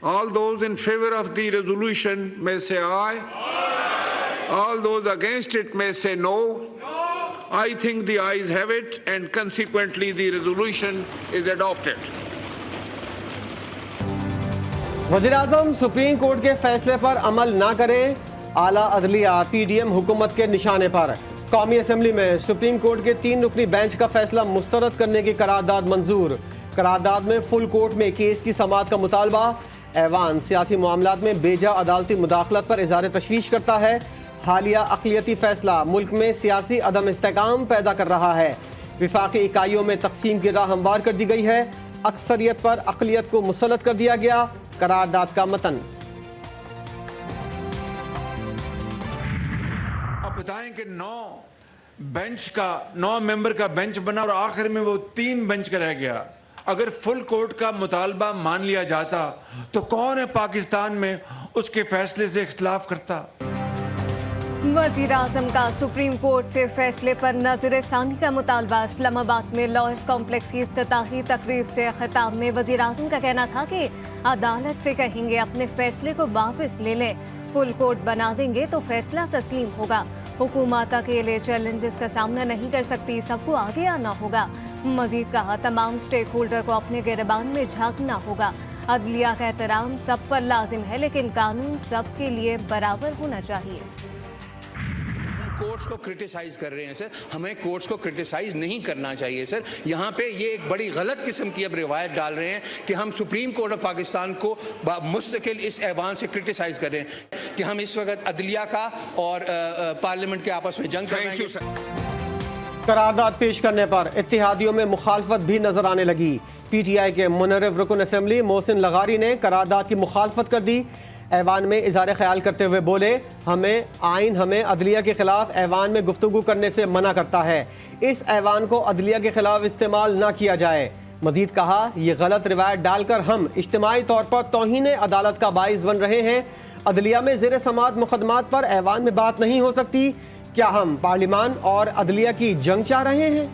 All those in favor of the resolution may say aye. Aye. All those against it may say no. No. I think the ayes have it, and consequently the resolution is adopted. वज़ीर-ए-आज़म supreme court के फैसले पर अमल ना करे, आला अदलिया PDM हुकूमत के निशाने पर। कौमी असम्बली में सुप्रीम कोर्ट के 3 रुकनी बेंच का फैसला मुस्तरद करने की करारदाद मंजूर। करारदाद में फुल कोर्ट में केस की समाअत का मुतालबा। ऐवान सियासी मामलात में बेजा अदालती मुदाखलत पर इज़हार तशवीश करता है। हालिया अक़लियती फैसला मुल्क में सियासी अदम इस्तेकाम पैदा कर रहा है। विफाकी इकाइयों में तकसीम की राह हमवार कर दी गई है। अक्सरियत पर अक़लियत को मुसल्लत कर दिया गया। करारदाद का मतन। आप बताएं कि 9 मेंबर का बेंच बना और आखिर में वो 3 बेंच का रह गया। अगर फुल कोर्ट का मुतालबा मान लिया जाता तो कौन है पाकिस्तान में उसके फैसले से इख्तिलाफ करता। वज़ीर आज़म का सुप्रीम कोर्ट से फैसले पर नज़र सानी का मुतालबा। इस्लामाबाद में लॉयर्स कॉम्प्लेक्स की इफ्तिताही तकरीब से खिताब में वज़ीर आज़म का कहना था कि अदालत से कहेंगे अपने फैसले को वापस ले लें, फुल कोर्ट बना देंगे तो फैसला तस्लीम होगा। हुकूमत अकेले चैलेंजेस का सामना नहीं कर सकती, सबको आगे आना होगा। मजीद कहा तमाम स्टेक होल्डर को अपने गिरबान में झांकना होगा। अदलिया का एहतराम सब पर लाजिम है, लेकिन कानून सबके लिए बराबर होना चाहिए। कोर्ट्स को क्रिटिसाइज कर रहे हैं सर, हमें कोर्ट्स को क्रिटिसाइज नहीं करना चाहिए सर। यहाँ पे ये एक बड़ी गलत किस्म की अब रिवायत डाल रहे हैं कि हम सुप्रीम कोर्ट ऑफ पाकिस्तान को मुस्तकिल इस ऐवान से क्रिटिसाइज कर रहे हैं कि हम इस वक्त अदलिया का और पार्लियामेंट के आपस में जंग कर रहे हैं। करारदाद पेश करने पर इत्तेहादियों में मुखालफत भी नजर आने लगी। PTI के मुनर्रिफ रुकन असेंबली मोहसिन लगारी ने करारदाद की मुखालफत कर दी। ऐवान में इज़हार ख्याल करते हुए बोले, हमें अदलिया के खिलाफ ऐवान में गुफ्तगू करने से मना करता है। इस ऐवान को अदलिया के खिलाफ इस्तेमाल ना किया जाए। मजीद कहा, ये गलत रिवायत डालकर हम इज्तिमाई तौर पर तौहीन अदालत का बाइस बन रहे हैं। अदलिया में ज़ेर समाअत मुकदमात पर ऐवान में बात नहीं हो सकती। क्या हम पार्लिमान और अदलिया की जंग चाह रहे हैं?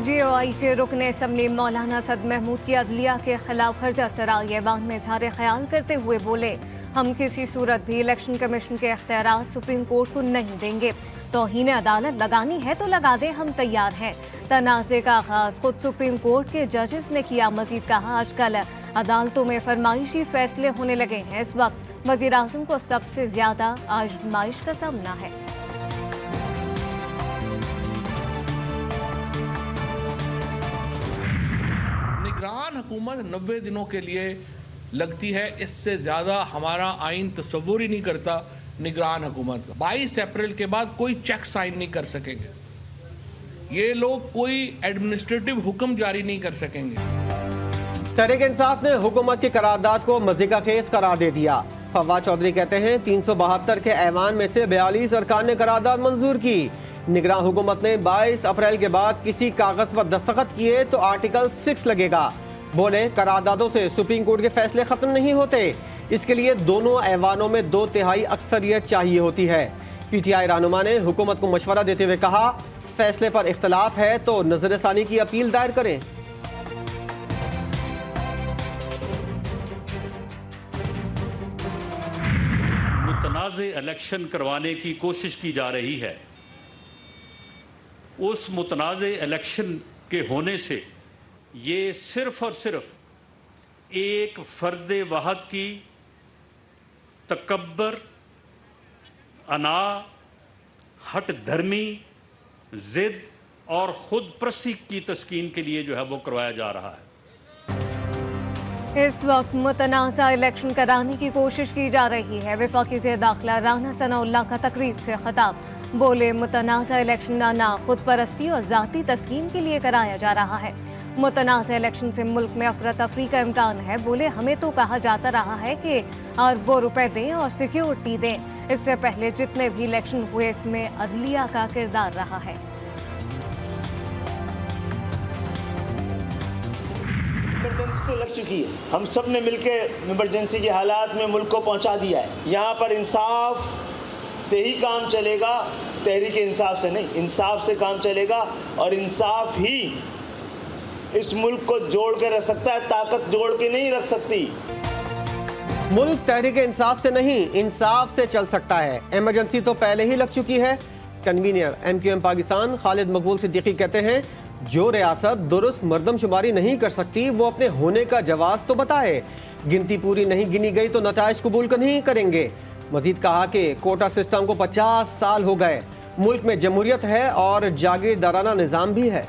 JOI के रुकन असम्बली मौलाना सद महमूद की अदलिया के खिलाफ हर्जा सराय ऐवान में इज़हार ख्याल करते हुए बोले, हम किसी सूरत भी इलेक्शन कमीशन के इख्तियारात सुप्रीम कोर्ट को नहीं देंगे। तौहीन अदालत लगानी है तो लगा दे, हम तैयार हैं। तनाज़े का आगाज़ खुद सुप्रीम कोर्ट के जजेस ने किया। मजीद कहा, आजकल अदालतों में फरमाइशी फैसले होने लगे हैं। इस वक्त वज़ीर आज़म को सबसे ज़्यादा आजमाइश का सामना है। निगरान हुकूमत 90 दिनों के लिए लगती है, इससे ज़्यादा हमारा आइन तस्वुर ही नहीं करता निगरान हुकूमत का। 22 अप्रैल के बाद कोई चेक साइन नहीं कर सकेंगे, ये लोग कोई एडमिनिस्ट्रेटिव हुक्म जारी नहीं कर सकेंगे। तहरीक इंसाफ ने हुकूमत की करारदाद को मज़े का खेस करार दे दिया। फवाद चौधरी कहते हैं 372 के ऐवान में से 42 अरकान ने करारदाद मंजूर की। निगरान हुकूमत ने 22 अप्रैल के बाद किसी कागज पर दस्तखत किए तो आर्टिकल 6 लगेगा। बोले, करारदादों से सुप्रीम कोर्ट के फैसले खत्म नहीं होते, इसके लिए दोनों ऐवानों में 2/3 अक्सरियत चाहिए होती है। PTI रहनुमा ने हुकूमत को मशवरा देते हुए कहा, फैसले पर इख्तलाफ है तो नजर सानी की अपील दायर करें। मुतनाज़े इलेक्शन करवाने की कोशिश की जा रही है। उस मुतनाज़े इलेक्शन के होने से ये सिर्फ और सिर्फ एक फ़र्द वाहद की तकब्बर, अना, हट धर्मी, ज़िद और ख़ुद परस्ती की तस्कीन के लिए जो है वो करवाया जा रहा है। इस वक्त मुतनाज़ा इलेक्शन कराने की कोशिश की जा रही है। वफाकी वज़ीर दाखिला राना सनाउल्लाह का तकरीब से खिताब। बोले, मुतनाज़ा इलेक्शन ना खुद परस्ती और ज़ाती तस्कीन के लिए कराया जा रहा है। मुतनाज़ा इलेक्शन से मुल्क में अफरा तफरी का इम्कान है। बोले, हमें तो कहा जाता रहा है कि अरबों रुपए दें और सिक्योरिटी दें। इससे पहले जितने भी इलेक्शन हुए इसमें अदलिया का किरदार रहा है। इमरजेंसी तो लग चुकी है, हम सब ने मिलकर इमरजेंसी के हालात में मुल्क को पहुंचा दिया है। यहाँ पर इंसाफ से ही काम चलेगा, तहरीक इंसाफ से नहीं। इंसाफ से काम चलेगा और इंसाफ ही इस मुल्क को जोड़ के रख सकता है, ताकत जोड़ के नहीं रख सकती। मुल्क तहरीक इंसाफ से नहीं, इंसाफ से चल सकता है। इमरजेंसी तो पहले ही लग चुकी है। कन्वीनियर MQM पाकिस्तान खालिद मकबूल सिद्दीकी कहते हैं, जो रियासत दुरुस्त मर्दमशुमारी नहीं कर सकती वो अपने होने का जवाब तो बताए। गिनती पूरी नहीं गिनी गई तो नताइज कबूल नहीं करेंगे। मजीद कहा कि कोटा सिस्टम को 50 साल हो गए, मुल्क में जमहूरियत है और जागीरदाराना निज़ाम भी है।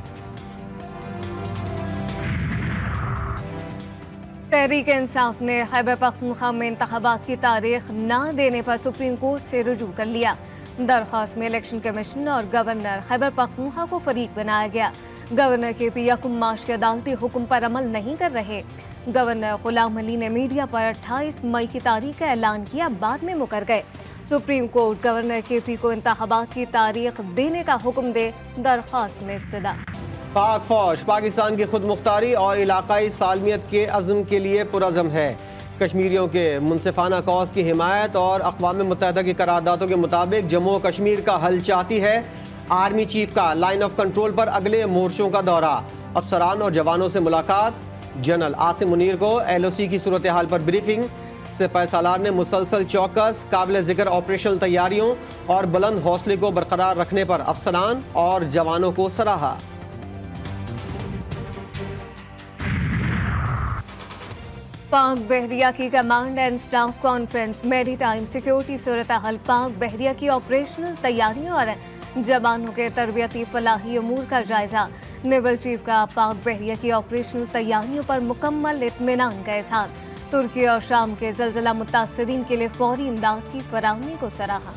तहरीक इंसाफ ने खैबर पख्तूनख्वा में इंतखाबात की तारीख न देने पर सुप्रीम कोर्ट से रुजू कर लिया। दरख्वास्त में इलेक्शन कमीशन और गवर्नर खैबर पख्तूनख्वा को फरीक बनाया गया। गवर्नर KP यकम मार्च के अदालती हुक्म पर अमल नहीं कर रहे। गवर्नर गुलाम अली ने मीडिया पर 28 मई की तारीख का ऐलान किया, बाद में मुकर गए। सुप्रीम कोर्ट गवर्नर KP को इंतखाबात की तारीख देने का हुक्म दे, दरख्वास्त में इस्तदा। पाक फौज पाकिस्तान की खुद मुख्तारी और इलाकाई सालमियत के अज़्म के लिए पुरज़्म है। कश्मीरियों के मुनसिफाना कौस की हिमायत और अक़वाम मुत्तहिदा की करारदादों के मुताबिक जम्मू और कश्मीर का हल चाहती है। आर्मी चीफ का लाइन ऑफ कंट्रोल पर अगले मोर्चों का दौरा, अफसरान और जवानों से मुलाकात। जनरल आसिम मुनीर को LOC की सूरत हाल पर ब्रीफिंग। सिपाही सालार ने मुसलसल चौकस काबिल ज़िक्र ऑपरेशनल तैयारियों और बुलंद हौसले को बरकरार रखने पर अफसरान और जवानों को सराहा। पाक बहरिया की कमांड एंड स्टाफ कॉन्फ्रेंस, मेरी टाइम सिक्योरिटी सूरत हाल, पाक बहरिया की ऑपरेशनल तैयारियों और जवानों के तरबियती फलाही उमूर का जायजा। नेवल चीफ का पाक बहरिया की ऑपरेशनल तैयारियों पर मुकम्मल इत्मीनान का इज़हार। तुर्की और शाम के ज़लज़ला मुतासरीन के लिए फौरी इमदाद की फराहमी को सराहा।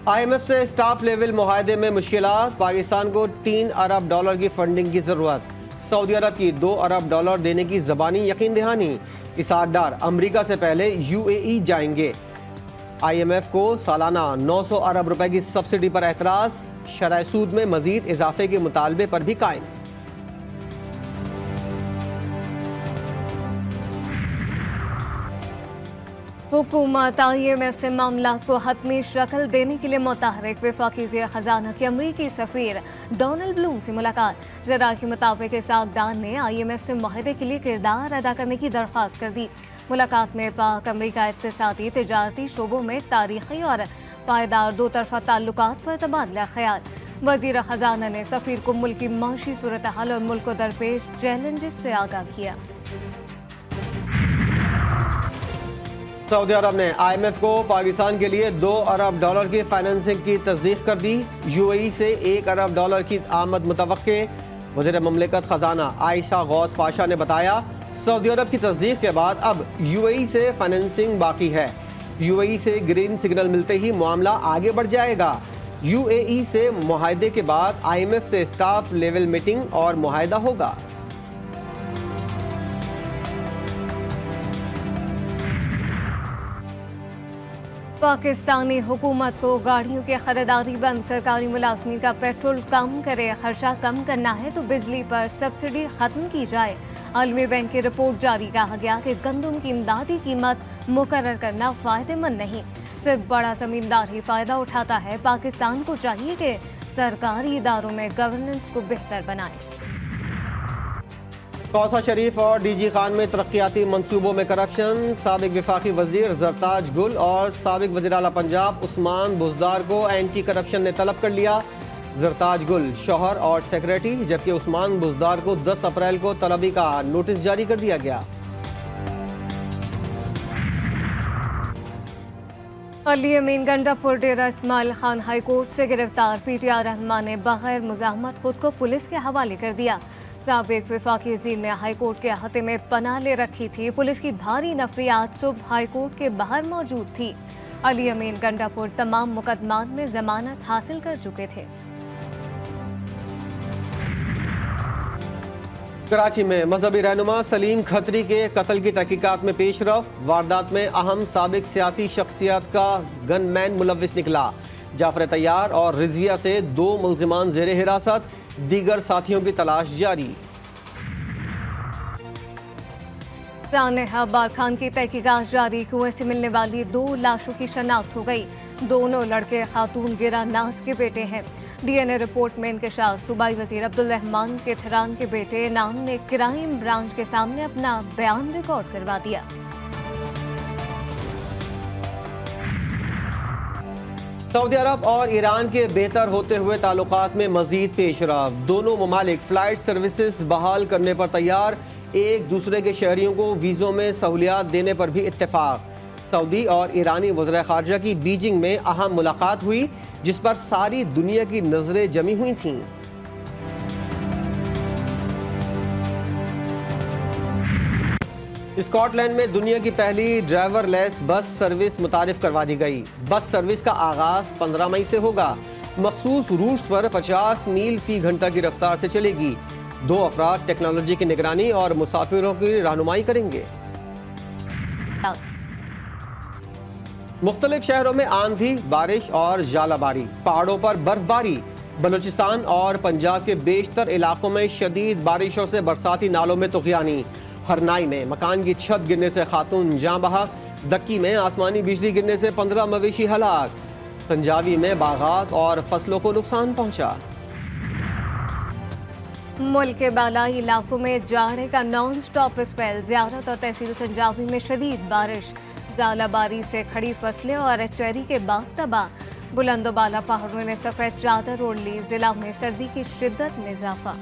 IMF से स्टाफ लेवल मुआहदे में मुश्किलात, पाकिस्तान को $3 अरब की फंडिंग की ज़रूरत। सऊदी अरब की $2 अरब देने की ज़बानी यकीन दहानी। इसाक डार अमरीका से पहले UAE जाएंगे। IMF को सालाना 900 अरब रुपए की सब्सिडी पर एतराज़, शरह सूद में मजीद इजाफे के मुतालबे पर भी कायम। हुकूमत IMF से मामलात को हतमी शक्ल देने के लिए मुतहरिक। वफाकी वज़ीर ख़ज़ाना के अमरीकी सफ़ीर डोनाल्ड ब्लूम से मुलाकात। ज़रा के मुताबिक इसाक डार ने IMF से मुआहदे के लिए किरदार अदा करने की दरख्वास्त कर दी। मुलाकात में पाक अमरीका इक़्तिसादी तिजारती शोबों में तारीख़ी और पायदार दो तरफ़ा ताल्लुकात पर तबादला ख़याल। वज़ीर ख़ज़ाना ने सफ़ीर को मुल्क की माशी सूरत हाल और मुल्क को दरपेश चैलेंजेस से आगाह किया। सऊदी अरब ने IMF को पाकिस्तान के लिए $2 अरब की फाइनेंसिंग की तस्दीक कर दी। UAE से $1 अरब की आमद मुतवक्के। वज़ीर ममलिकत ख़ज़ाना आयशा गौस पाशा ने बताया, सऊदी अरब की तस्दीक के बाद अब UAE से फाइनेंसिंग बाकी है। UAE से ग्रीन सिग्नल मिलते ही मामला आगे बढ़ जाएगा। UAE से मुआहदे के बाद IMF से स्टाफ लेवल मीटिंग और मुआहदा होगा। पाकिस्तानी हुकूमत को गाड़ियों की खरीदारी बंद, सरकारी मुलाजमीन का पेट्रोल कम करे, खर्चा कम करना है तो बिजली पर सब्सिडी खत्म की जाए। आलमी बैंक की रिपोर्ट जारी, कहा गया कि गंदम की इमदादी कीमत मुकर्रर करना फायदेमंद नहीं, सिर्फ बड़ा जमींदार ही फायदा उठाता है। पाकिस्तान को चाहिए कि सरकारी इदारों में गवर्नेंस को बेहतर बनाए। कौसा शरीफ और DG खान में तरक्याती मंसूबों में करप्शन, साबिक वफाकी वजीर जरताज गुल और साबिक वज़ीर आला पंजाब उस्मान बुज़दार को एंटी करप्शन ने तलब कर लिया। जरताज गुल शौहर और सेक्रेटरी, जबकि उस्मान बुज़दार को 10 अप्रैल को तलबी का नोटिस जारी कर दिया गया। अली अमीन गंडापुर डेरा इस्माइल खान हाई कोर्ट से गिरफ्तार। PTI रहनुमा ने बगैर मुज़ाहमत खुद को पुलिस के हवाले कर दिया। साबिक वफाकी वज़ीर ने हाई कोर्ट के अहाते में पनाह ले रखी थी। पुलिस की भारी नफरी आज सुबह हाई कोर्ट के बाहर मौजूद थी। अली अमीन गंडापुर तमाम मुकदमात में जमानत हासिल कर चुके थे। कराची में मजहबी रहनुमा सलीम खत्री के कत्ल की तहकीकात में पेशरफ। वारदात में अहम साबिक सियासी शख्सियत का गनमैन मुलविस निकला। जाफर तैयार और रिजविया से 2 मुल्जिमान ज़ेरे हिरासत, दीगर साथियों की तलाश जारी। सानेहा बार खान की तहकीकात जारी, कुएं से मिलने वाली 2 लाशों की शनाख्त हो गई। दोनों लड़के खातून गिरा नाज के बेटे हैं। डीएनए रिपोर्ट में इंकशाफ, सूबाई वजीर अब्दुल रहमान के थरान के बेटे नाम ने क्राइम ब्रांच के सामने अपना बयान रिकॉर्ड करवा दिया। सऊदी अरब और ईरान के बेहतर होते हुए ताल्लुकात में मजीद पेशरफ। दोनों ममालिक फ्लाइट सर्विसेज बहाल करने पर तैयार। एक दूसरे के शहरियों को वीज़ों में सहूलियात देने पर भी इत्तेफाक। सऊदी और ईरानी वज़ीर ख़ारजा की बीजिंग में अहम मुलाकात हुई, जिस पर सारी दुनिया की नज़रें जमी हुई थीं। स्कॉटलैंड में दुनिया की पहली ड्राइवरलेस बस सर्विस मुतारिफ करवा दी गई। बस सर्विस का आगाज 15 मई से होगा। मखसूस रूट्स पर 50 मील फी घंटा की रफ्तार से चलेगी। 2 अफराद टेक्नोलॉजी की निगरानी और मुसाफिरों की रहनुमाई करेंगे। मुख्तलिफ शहरों में आंधी, बारिश और जालाबारी, पहाड़ों पर बर्फबारी। बलूचिस्तान और पंजाब के बेशतर इलाकों में शदीद बारिशों से बरसाती नालों में तुग़यानी। हरनाई में मकान की छत गिरने से खातून जाँ बहा। दक्की में आसमानी बिजली गिरने से 15 मवेशी हलाक। संजावी में बागात और फसलों को नुकसान पहुंचा। मुल्क के बालाई इलाकों में जाड़े का नॉन स्टॉप स्पेल। ज़ियारत और तहसील संजावी में शदीद बारिश, ज़ालाबारी से खड़ी फसलें और चेरी के बाग तबाह। बुलंदोबाला पहाड़ों ने सफ़ेद चादर ओढ़ ली। जिला में सर्दी की शिद्दत में इजाफा।